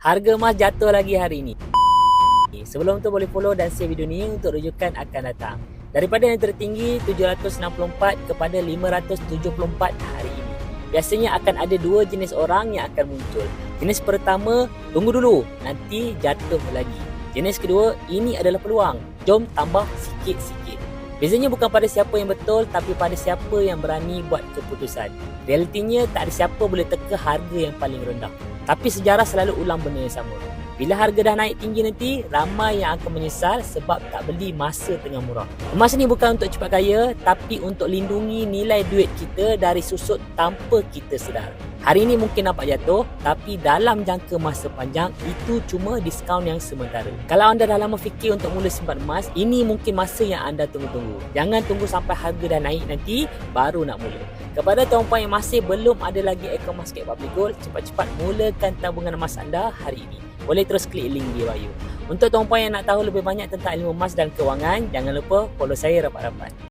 Harga emas jatuh lagi hari ini. Sebelum tu boleh follow dan share video ni untuk rujukan akan datang. Daripada yang tertinggi 764 kepada 574 hari ini. Biasanya akan ada dua jenis orang yang akan muncul. Jenis pertama, tunggu dulu, nanti jatuh lagi. Jenis kedua, ini adalah peluang. Jom tambah sikit-sikit. Bezanya bukan pada siapa yang betul, tapi pada siapa yang berani buat keputusan. Realitinya tak ada siapa boleh teka harga yang paling rendah. Tapi sejarah selalu ulang benda yang sama. Bila harga dah naik tinggi nanti, ramai yang akan menyesal sebab tak beli masa tengah murah. Emas ni bukan untuk cepat kaya, tapi untuk lindungi nilai duit kita dari susut tanpa kita sedar. Hari ini mungkin nampak jatuh, tapi dalam jangka masa panjang, itu cuma diskaun yang sementara. Kalau anda dah lama fikir untuk mula simpan emas, ini mungkin masa yang anda tunggu-tunggu. Jangan tunggu sampai harga dah naik nanti, baru nak mula. Kepada tuan-puan yang masih belum ada lagi akaun Muscat Public Gold, cepat-cepat mulakan tabungan emas anda hari ini. Boleh terus klik link di bio. Untuk tuan-puan yang nak tahu lebih banyak tentang ilmu emas dan kewangan, jangan lupa follow saya rapat-rapat.